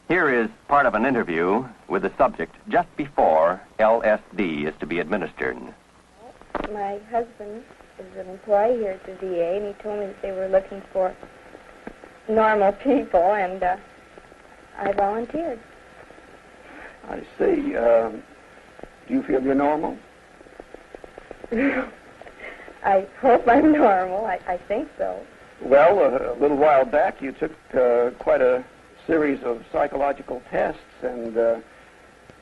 Here is part of an interview with the subject just before L.S.D. is to be administered. My husband is an employee here at the VA, and he told me that they were looking for normal people, and I volunteered. I see. Do you feel you're normal? I hope I'm normal. I think so. Well, a little while back you took quite a series of psychological tests, and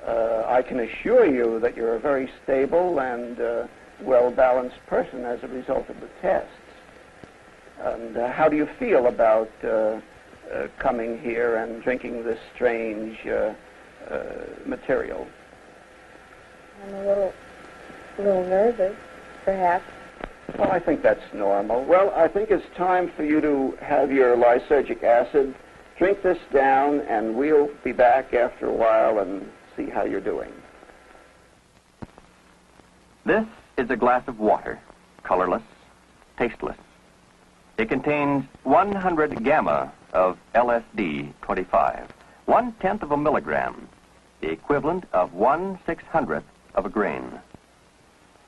I can assure you that you're a very stable and well-balanced person as a result of the tests. And how do you feel about coming here and drinking this strange material? I'm a little nervous, perhaps. Well, I think that's normal. Well, I think it's time for you to have your lysergic acid. Drink this down, and we'll be back after a while and see how you're doing. This is a glass of water, colorless, tasteless. It contains 100 gamma of L.S.D. 25, 1/10 of a milligram, the equivalent of 1/600th of a grain.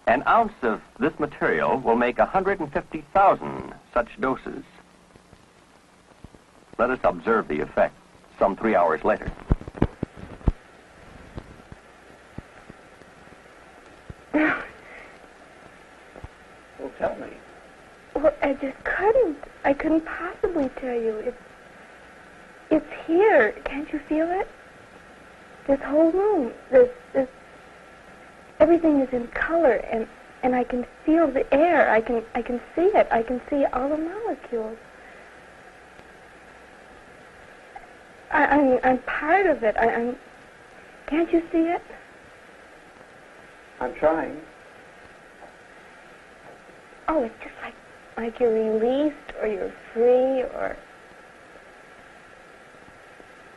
An ounce of this material will make 150,000 such doses. Let us observe the effect some 3 hours later. Well, tell me. Well, I just couldn't. I couldn't possibly tell you. It's here. Can't you feel it? This whole room. This everything is in color, and I can feel the air. I can see it. I can see all the molecules. I'm part of it. Can't you see it? I'm trying. Oh, it's just like you're released, or you're free, or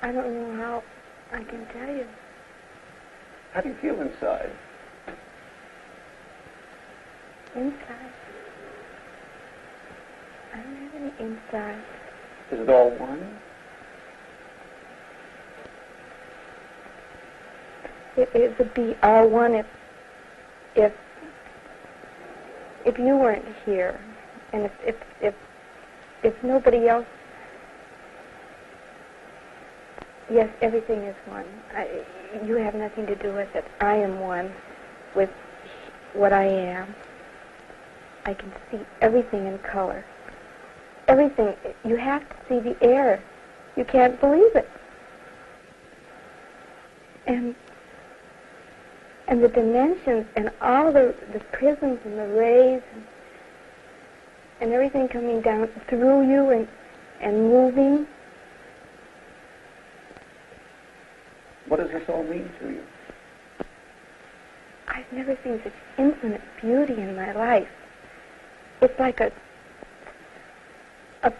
I don't know how I can tell you. How do you feel inside? Inside? I don't have any inside. Is it all one? It would be all one if you weren't here, and if nobody else. Yes, everything is one. You have nothing to do with it. I am one with what I am. I can see everything in color. Everything. You have to see the air. You can't believe it. And the dimensions and all the prisms and the rays and everything coming down through you and moving. What does this all mean to you? I've never seen such infinite beauty in my life. It's like a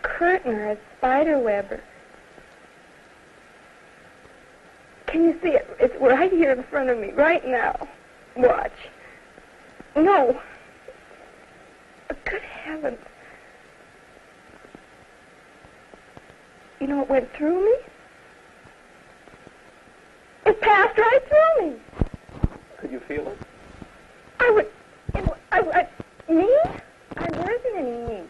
curtain or a spider web. Can you see it? It's right here in front of me, right now. Watch. No. Good heavens. You know, it went through me. It passed right through me. Could you feel it? Me? There isn't any me.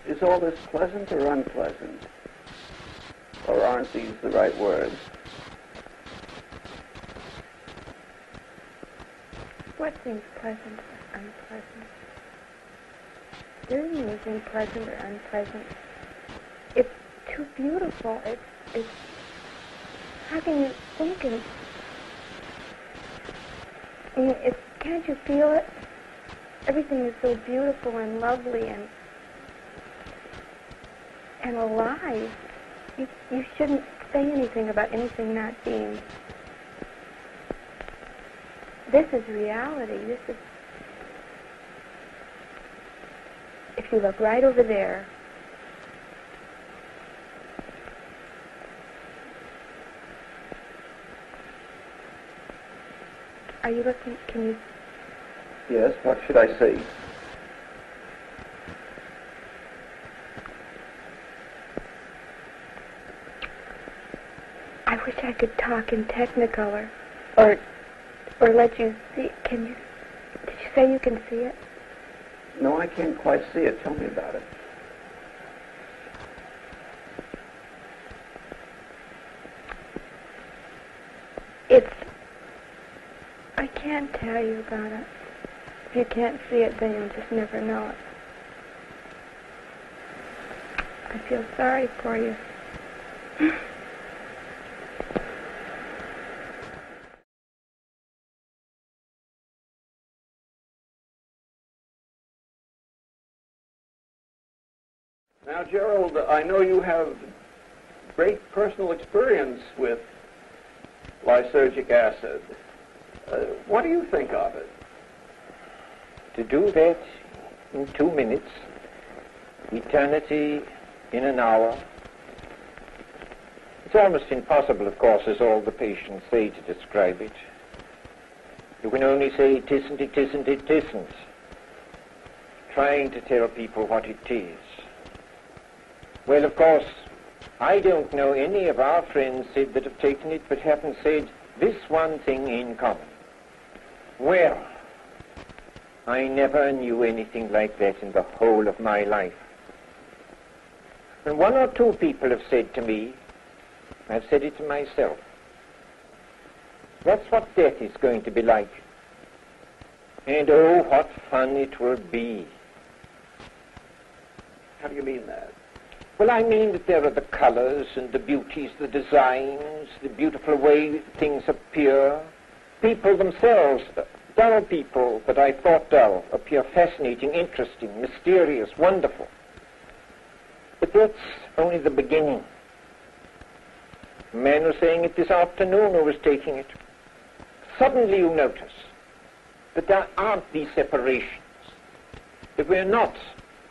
Is all this pleasant or unpleasant? Or aren't these the right words? What seems pleasant or unpleasant? There isn't anything pleasant or unpleasant. It's too beautiful. It's how can you think of it? Can't you feel it? Everything is so beautiful and lovely and alive. You shouldn't say anything about anything not being. This is reality. This is. If you look right over there, Are you looking? Can you? Yes, what should I see? I wish I could talk in Technicolor, or let you see. Can you? Did you say you can see it? No, I can't quite see it. Tell me about it. I can't tell you about it. If you can't see it, then you'll just never know it. I feel sorry for you. Now, Gerald, I know you have great personal experience with lysergic acid. What do you think of it? To do that in 2 minutes, eternity in an hour. It's almost impossible, of course, as all the patients say, to describe it. You can only say it isn't, it isn't, it isn't. Trying to tell people what it is. Well, of course, I don't know any of our friends that have taken it but haven't said this one thing in common. Well, I never knew anything like that in the whole of my life. And 1 or 2 people have said to me, I've said it to myself, that's what death is going to be like. And oh, what fun it will be. How do you mean that? Well, I mean that there are the colors and the beauties, the designs, the beautiful way things appear. People themselves, dull people that I thought dull, appear fascinating, interesting, mysterious, wonderful. But that's only the beginning. A man was saying it this afternoon who was taking it. Suddenly you notice that there aren't these separations, that we're not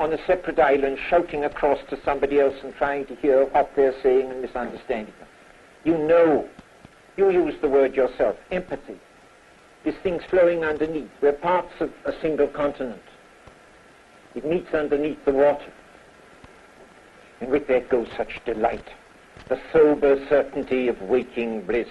on a separate island shouting across to somebody else and trying to hear what they're saying and misunderstanding them. You know, you use the word yourself, empathy. These things flowing underneath. We're parts of a single continent. It meets underneath the water. And with that goes such delight, the sober certainty of waking bliss.